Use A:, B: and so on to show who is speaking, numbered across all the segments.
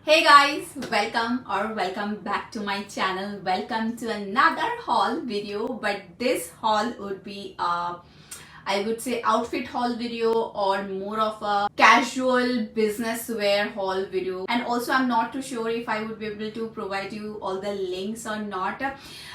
A: Hey guys, welcome back to my channel. Welcome to another haul video, but this haul would be I would say outfit haul video or more of a casual business wear haul video. And also I'm not too sure if I would be able to provide you all the links or not.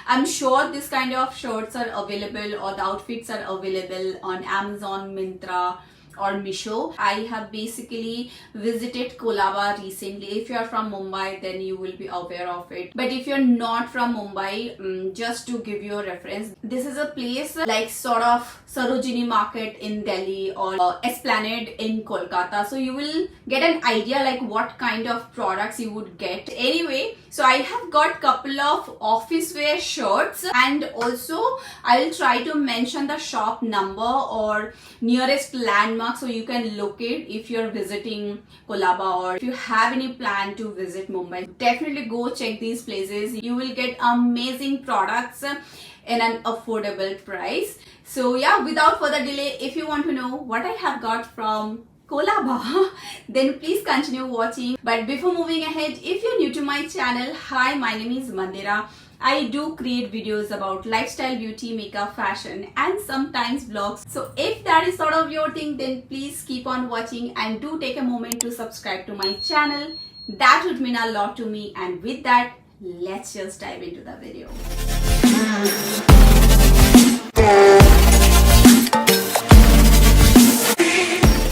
A: I'm sure this kind of shirts are available or the outfits are available on Amazon, Myntra or Misho. I have basically visited Colaba recently. If you are from Mumbai, then you will be aware of it. But if you're not from Mumbai, just to give you a reference, this is a place like sort of Sarojini Market in Delhi or Esplanade in Kolkata. So you will get an idea like what kind of products you would get. Anyway, so I have got couple of office wear shirts, and also I will try to mention the shop number or nearest landmark so you can locate if you're visiting Colaba or if you have any plan to visit Mumbai. Definitely go check these places. You will get amazing products in an affordable price. So yeah, without further delay, if you want to know what I have got from Colaba, then please continue watching. But before moving ahead, if you're new to my channel, hi, my name is Mandira. I do create videos about lifestyle, beauty, makeup, fashion, and sometimes vlogs. So if that is sort of your thing, then please keep on watching and do take a moment to subscribe to my channel. That would mean a lot to me. And with that, let's just dive into the video.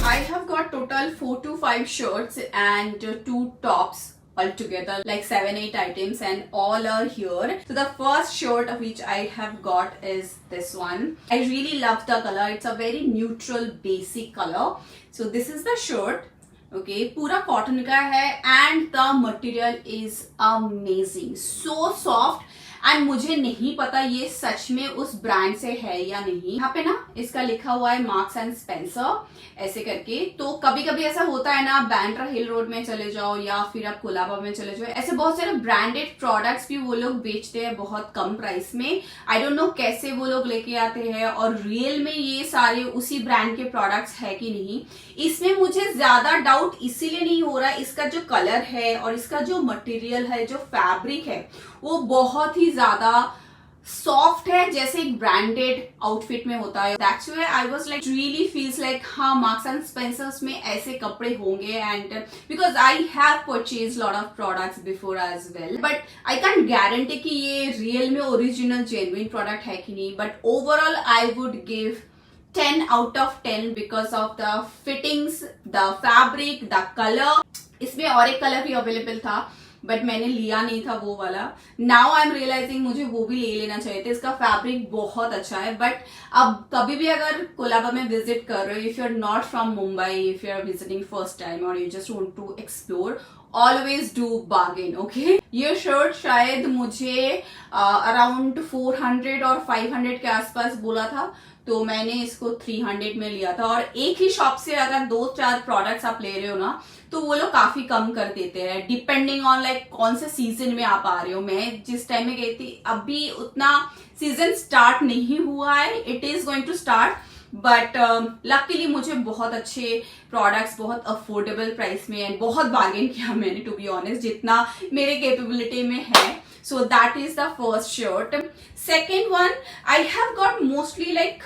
A: I have got total 4 to 5 shirts and 2 tops altogether, like 7-8 items, and all are here. So the first shirt of which I have got is this one. I really love the color. It's a very neutral basic color. So this is the shirt. Okay, पूरा cotton का है and the material is amazing, so soft. And मुझे नहीं पता ये सच में उस brand से है या नहीं. यहाँ पे ना इसका लिखा हुआ है मार्क्स एंड स्पेंसर ऐसे करके. तो कभी कभी ऐसा होता है ना, बैंड्रा हिल रोड में चले जाओ या फिर आप कोलाबा में चले जाओ, ऐसे बहुत सारे ब्रांडेड प्रोडक्ट्स भी वो लोग बेचते हैं बहुत कम प्राइस में. आई डोंट नो कैसे वो लोग लेके आते हैं और रियल में ये सारे उसी ब्रांड के प्रोडक्ट्स है कि नहीं. इसमें मुझे ज्यादा डाउट इसीलिए नहीं हो रहा. इसका जो कलर है और इसका जो मटेरियल है, जो फैब्रिक है, वो बहुत ही ज्यादा सॉफ्ट है, जैसे एक ब्रांडेड आउटफिट में होता है. That's why I was like really feels like हाँ, मार्क्स एंड स्पेंसर्स में ऐसे कपड़े होंगे. And because I have purchase lot of products before as well, but I can guarantee कि ये रियल में ओरिजिनल जेन्युइन प्रोडक्ट है कि नहीं. But overall I would give 10 out of 10 because of the fittings, the fabric, the color. इसमें और एक colour भी अवेलेबल था बट मैंने लिया नहीं था वो वाला. नाउ आई एम रियलाइजिंग मुझे वो भी ले लेना चाहिए था. इसका फैब्रिक बहुत अच्छा है. बट अब कभी भी अगर कोलाबा में विजिट कर रहे हो, if you are not from Mumbai, if you are visiting first time और you just want to explore, always do bargain. Okay, ये शर्ट शायद मुझे अराउंड 400 और 500 के आसपास बोला था, तो मैंने इसको 300 में लिया था. और एक ही शॉप से अगर 2-4 प्रोडक्ट्स आप ले रहे हो ना, तो वो लोग काफी कम कर देते हैं डिपेंडिंग ऑन लाइक कौन से सीजन में आप आ रहे हो. मैं जिस टाइम में गई थी, अभी उतना सीजन स्टार्ट नहीं हुआ है. It is going to start, but luckily मुझे बहुत अच्छे प्रोडक्ट्स बहुत अफोर्डेबल प्राइस में एंड बहुत बार्गेन किया मैंने, टू बी ऑनेस्ट, जितना मेरे कैपेबिलिटी में है. So that is the first shirt. Second one, I have got mostly like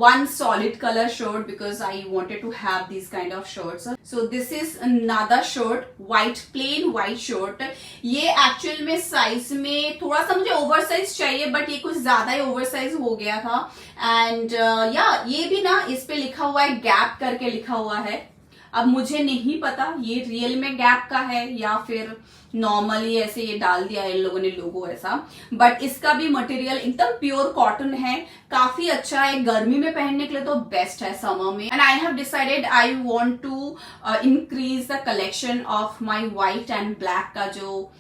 A: one solid color shirt because I wanted to have these kind of shirts. So this is another shirt, white, plain white shirt. ये actual में size में थोड़ा सा मुझे oversize चाहिए, but ये कुछ ज्यादा ही oversize हो गया था. And yeah, ये भी ना इस पे लिखा हुआ है Gap करके लिखा हुआ है. अब मुझे नहीं पता ये रियल में गैप का है या फिर नॉर्मली ऐसे ये डाल दिया है इन लोगों ने लोगो ऐसा. बट इसका भी मटेरियल एकदम प्योर कॉटन है, काफी अच्छा है. गर्मी में पहनने के लिए तो बेस्ट है समर में. And I have decided I want to increase the collection of my white and black का जो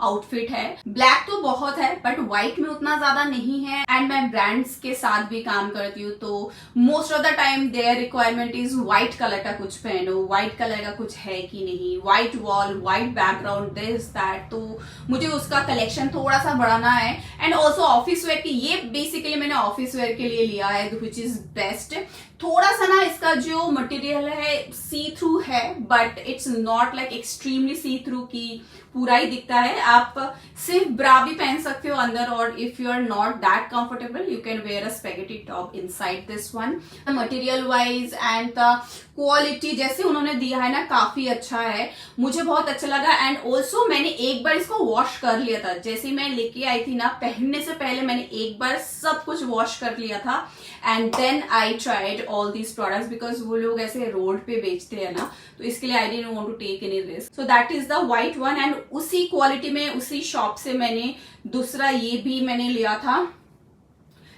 A: आउटफिट है. ब्लैक तो बहुत है बट व्हाइट में उतना ज्यादा नहीं है. एंड मैं ब्रांड्स के साथ भी काम करती हूँ, तो most of the time their requirement is white colour का कुछ पहनो, व्हाइट कलर का कुछ है कि नहीं, white wall, white background, this that. तो मुझे उसका कलेक्शन थोड़ा सा बढ़ाना है. एंड ऑल्सो ऑफिस वेयर की, ये बेसिकली मैंने ऑफिस वेयर के लिए लिया है, विच इज बेस्ट. थोड़ा सा ना इसका जो मटेरियल है सी थ्रू है, but it's not like extremely see through की पूरा ही दिखता है। आप सिर्फ ब्रा भी पहन सकते हो अंदर, और if you are not that comfortable you can wear a spaghetti top inside this one. Material wise and the quality जैसे उन्होंने दिया है ना, काफी अच्छा है, मुझे बहुत अच्छा लगा। एंड ऑल्सो मैंने एक बार इसको वॉश कर लिया था, जैसे मैं लेके आई थी ना, पहनने से पहले मैंने एक बार सब कुछ वॉश कर लिया था, and then I tried all these products, because वो लोग ऐसे रोड पे बेचते हैं ना, तो इसके लिए I didn't want to take any risk. So that is the white one, and उसी क्वालिटी में उसी शॉप से मैंने दूसरा ये भी मैंने लिया था,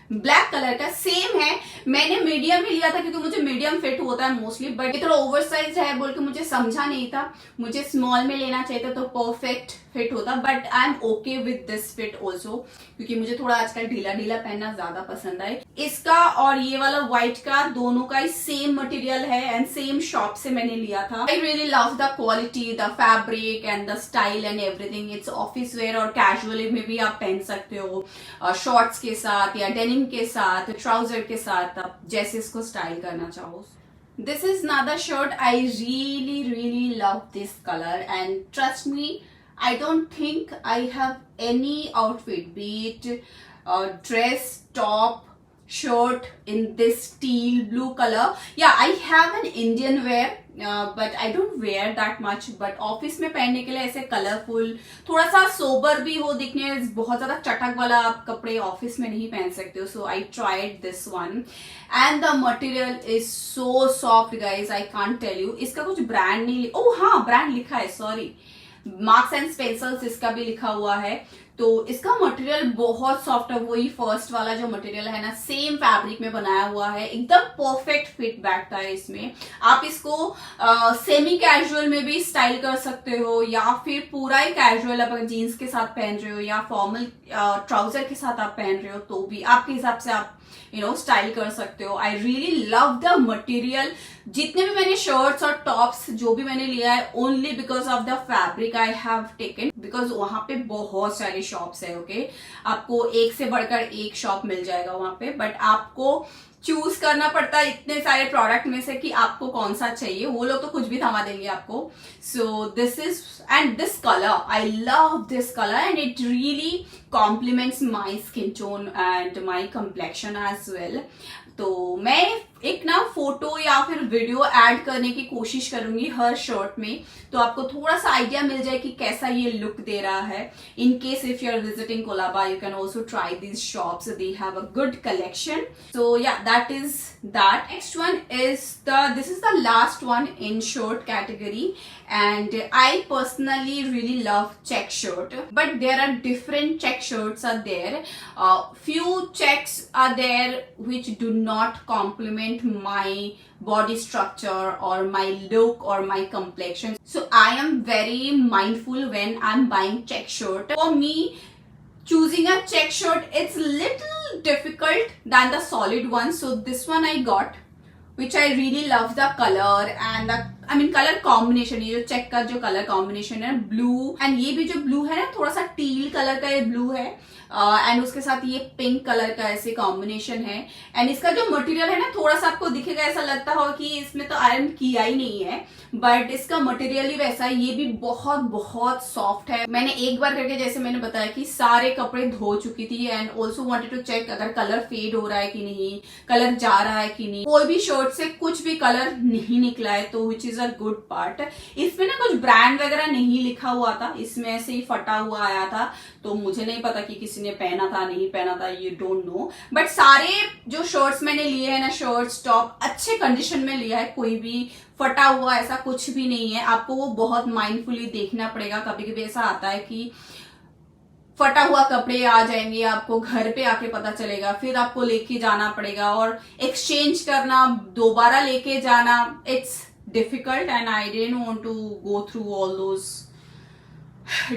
A: ब्लैक कलर का सेम है। मैंने मीडियम ही लिया था क्योंकि मुझे मीडियम फिट होता है मोस्टली, बट ये थोड़ा ओवर साइज है बोल के मुझे समझा नहीं था, मुझे स्मॉल में लेना चाहिए था तो परफेक्ट फिट होता, but I am okay with this fit also, क्योंकि मुझे थोड़ा आजकल ढीला ढीला पहनना ज्यादा पसंद है। इसका और ये वाला व्हाइट का दोनों का ही सेम मटेरियल है एंड सेम शॉप से मैंने लिया था। I really love the quality, the fabric and the style and everything. It's office where और कैजुअली में भी आप पहन सकते हो, शॉर्ट्स के साथ या डेनिम के साथ, ट्राउजर के साथ, आप जैसे इसको स्टाइल करना चाहो। This is another shirt. I really love this color, and trust me, I don't think I have any outfit, be it dress, top, shirt in this teal blue color. Yeah, I have an Indian wear, but I don't wear that much. But office में पहनने के लिए ऐसे colourful, थोड़ा सा sober भी हो दिखने, बहुत ज्यादा चटक वाला आप कपड़े ऑफिस में नहीं पहन सकते हो. So I tried this one and the material is so soft guys, I can't tell you. इसका कुछ ब्रांड नहीं, ओह हाँ ब्रांड लिखा है, सॉरी, मार्क्स एंड स्पेंसर्स इसका भी लिखा हुआ है. तो इसका मटेरियल बहुत सॉफ्ट है, वही फर्स्ट वाला जो मटेरियल है ना, सेम फैब्रिक में बनाया हुआ है, एकदम परफेक्ट फिट बैठता है इसमें. आप इसको सेमी कैजुअल में भी स्टाइल कर सकते हो, या फिर पूरा ही कैजुअल आप जीन्स के साथ पहन रहे हो या फॉर्मल ट्राउजर के साथ आप पहन रहे हो तो भी आपके हिसाब से आप स्टाइल कर सकते हो. I really love the material. जितने भी मैंने शर्ट्स और टॉप्स जो भी मैंने लिया है, only because of the fabric I have taken, because वहां पे बहुत सारी शॉप्स है. ओके, आपको एक से बढ़कर एक शॉप मिल जाएगा वहां पे, बट आपको चूज करना पड़ता है इतने सारे प्रोडक्ट में से कि आपको कौन सा चाहिए. वो लोग तो कुछ भी थमा देंगे आपको. So this is, and this colour, I love this colour and it really complements my skin tone and my complexion as well. तो मैं एक ना फोटो या फिर वीडियो ऐड करने की कोशिश करूंगी हर शर्ट में, तो आपको थोड़ा सा आइडिया मिल जाए कि कैसा ये लुक दे रहा है. In case if you are visiting Colaba, you can also try these shops, they have a good collection. So yeah, that is that. Next one is this is the last one in shirt category, and I personally really love check shirt, but there are different check shirts are there. Few checks are there which do not complement my body structure or my look or my complexion, so I am very mindful when I'm buying check shirt. For me, choosing a check shirt, it's little difficult than the solid one. So this one I got, which I really love the color and the color combination. ये जो check का जो colour combination है, blue, and ये भी जो blue है ना, थोड़ा सा टील कलर का ये ब्लू है, एंड उसके साथ ये पिंक कलर का ऐसे कॉम्बिनेशन है. एंड इसका जो मटेरियल है ना, थोड़ा सा आपको दिखेगा ऐसा लगता हो कि इसमें तो आयरन किया ही नहीं है, बट इसका मटेरियल ही वैसा है. ये भी बहुत बहुत सॉफ्ट है. मैंने एक बार करके, जैसे मैंने बताया कि सारे कपड़े धो चुकी थी, and also wanted to check अगर कलर फेड हो रहा है कि नहीं, कलर जा रहा है कि नहीं. कोई भी शर्ट से कुछ भी कलर नहीं निकला है, तो which is a good part. इसमें ना कुछ ब्रांड वगैरह नहीं लिखा हुआ था, इसमें ऐसे ही फटा हुआ आया था, तो मुझे नहीं पता कि किसी ने पहना था नहीं पहना था, यू डोंट नो. बट सारे जो शर्ट्स मैंने लिए हैं ना, शर्ट्स टॉप अच्छे कंडीशन में लिया है, कोई भी फटा हुआ ऐसा कुछ भी नहीं है. आपको वो बहुत माइंडफुली देखना पड़ेगा. कभी कभी ऐसा आता है कि फटा हुआ कपड़े आ जाएंगे, आपको घर पे आके पता चलेगा, फिर आपको लेके जाना पड़ेगा और एक्सचेंज करना, दोबारा लेके जाना, it's difficult, and I didn't want to go through all those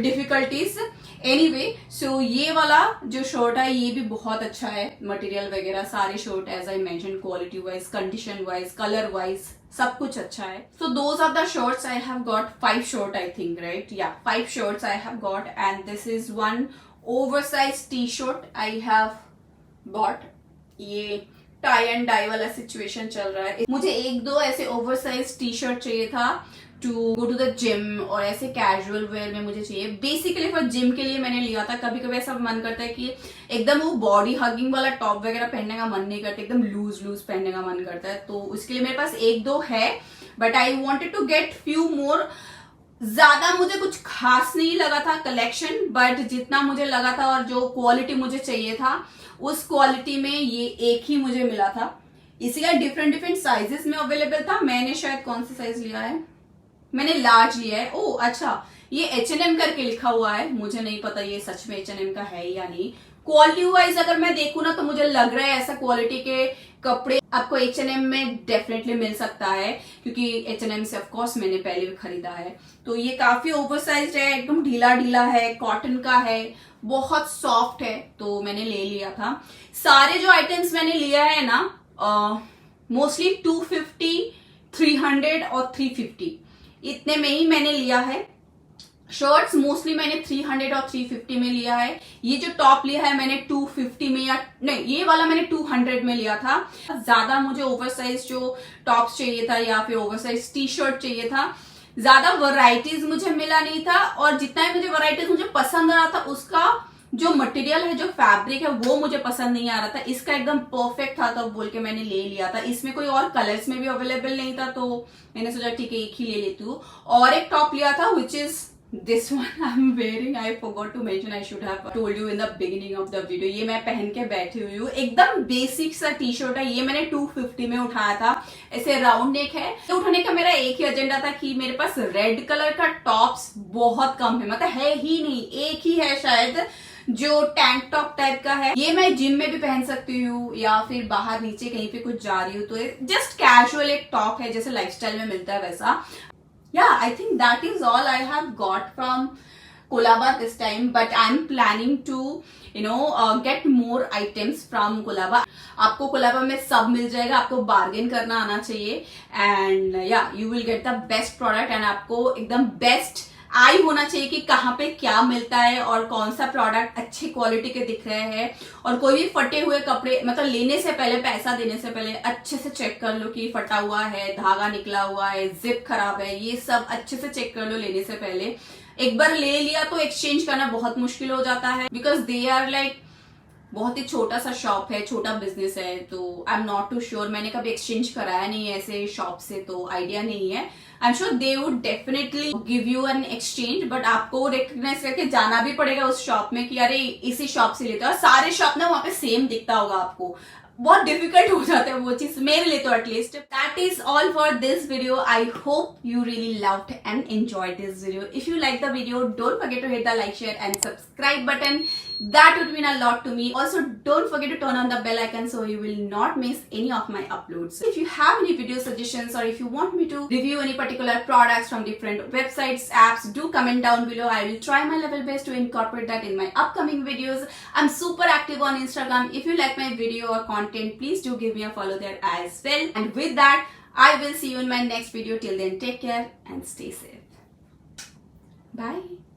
A: difficulties. Anyway, so ये वाला जो शर्ट है ये भी बहुत अच्छा है, मटेरियल वगैरह सारे shirt as I mention, quality wise, condition wise, colour wise सब कुछ अच्छा है. So those are the shirts I have got. 5 shirt I think, right? या 5 shirts I have got, and this is one oversized t shirt I have bought. ये tie and dye वाला situation चल रहा है। मुझे एक दो ऐसे ओवरसाइज टी शर्ट चाहिए था to go to the gym, और ऐसे कैजुअल वेयर में मुझे चाहिए। बेसिकली फॉर जिम के लिए मैंने लिया था। कभी कभी ऐसा मन करता है कि एकदम वो बॉडी हगिंग वाला टॉप वगैरह पहनने का मन नहीं करता, एकदम लूज लूज पहनने का मन करता है, तो उसके लिए मेरे पास एक दो है, but I wanted to get few more. ज्यादा मुझे कुछ खास नहीं लगा था कलेक्शन, बट जितना मुझे लगा था और जो क्वालिटी मुझे चाहिए था उस क्वालिटी में ये एक ही मुझे मिला था। इसी का डिफरेंट डिफरेंट साइजेस में अवेलेबल था। मैंने शायद कौन सा साइज लिया है, मैंने लार्ज लिया है। ओ अच्छा, ये H&M करके लिखा हुआ है, मुझे नहीं पता ये सच में H&M का है या नहीं। क्वालिटी वाइज अगर मैं देखूं ना तो मुझे लग रहा है ऐसा क्वालिटी के कपड़े आपको H&M में डेफिनेटली मिल सकता है, क्योंकि H&M से ऑफ कोर्स मैंने पहले भी खरीदा है। तो ये काफी ओवरसाइज्ड है, एकदम ढीला ढीला है, कॉटन का है, बहुत सॉफ्ट है, तो मैंने ले लिया था। सारे जो आइटम्स मैंने लिया है ना, मोस्टली 250, 300 और 350 इतने में ही मैंने लिया है। शर्ट्स मोस्टली मैंने 300 और 350 में लिया है। ये जो टॉप लिया है मैंने 250 में, या नहीं ये वाला मैंने 200 में लिया था। ज्यादा मुझे ओवरसाइज जो टॉप्स चाहिए था या फिर ओवरसाइज टी शर्ट चाहिए था, ज्यादा वैरायटीज मुझे मिला नहीं था, और जितना ही मुझे वैरायटीज मुझे पसंद आ रहा था उसका जो मटेरियल है, जो फैब्रिक है, वो मुझे पसंद नहीं आ रहा था। इसका एकदम परफेक्ट था, तो बोल के मैंने ले लिया था। इसमें कोई और कलर्स में भी अवेलेबल नहीं था, तो मैंने सोचा ठीक है एक ही ले लेती हूँ। और एक टॉप लिया था which is this one I am wearing. I forgot to mention, I should have told you in the beginning of the video. ये मैं पहन के बैठी हुई हूँ, एकदम बेसिक सा टी शर्ट है। ये मैंने 250 में उठाया था, ऐसे राउंड नेक है। तो उठाने का मेरा एक ही एजेंडा था कि मेरे पास रेड कलर का टॉप्स बहुत कम है, मतलब है ही नहीं, एक ही है शायद जो टैंक टॉप टाइप का है। ये मैं जिम में भी पहन सकती हूँ या फिर बाहर नीचे कहीं पे कुछ जा रही हूँ, तो जस्ट कैजुअल एक टॉप है, जैसे लाइफस्टाइल में मिलता है वैसा। Yeah, I think that is all I have got from Colaba this time, but I'm planning to get more items from Colaba. आपको Colaba में सब मिल जाएगा, आपको बार्गेन करना आना चाहिए, and yeah, you will get the best product, and आपको एकदम बेस्ट आई होना चाहिए कि कहाँ पे क्या मिलता है और कौन सा प्रोडक्ट अच्छी क्वालिटी के दिख रहे हैं। और कोई भी फटे हुए कपड़े मतलब लेने से पहले, पैसा देने से पहले अच्छे से चेक कर लो कि फटा हुआ है, धागा निकला हुआ है, जिप खराब है, ये सब अच्छे से चेक कर लो लेने से पहले। एक बार ले लिया तो एक्सचेंज करना बहुत मुश्किल हो जाता है, बिकॉज दे आर लाइक बहुत ही छोटा सा शॉप है, छोटा बिजनेस है, तो I am not too sure. मैंने कभी एक्सचेंज कराया नहीं है ऐसे शॉप से, तो आइडिया नहीं है। I am sure they would definitely give you an exchange, but आपको रिकग्नाइज करके जाना भी पड़ेगा उस शॉप में कि अरे इसी शॉप से लेते हो। और सारे शॉप ना वहां पे सेम दिखता होगा आपको, बहुत डिफिकल्ट हो जाता है वो चीज मेरे लिए तो at least. That is all for this video. I hope you really loved and enjoyed this video. If you like the video, don't forget to hit the like, share and subscribe button. That would mean a lot to me. Also, don't forget to turn on the bell icon so you will not miss any of my uploads. If you have any video suggestions or if you want me to review any particular products from different websites, apps, do comment down below. I will try my level best to incorporate that in my upcoming videos. I'm super active on Instagram. If you like my video or content, please do give me a follow there as well. And with that, I will see you in my next video. Till then, take care and stay safe. Bye.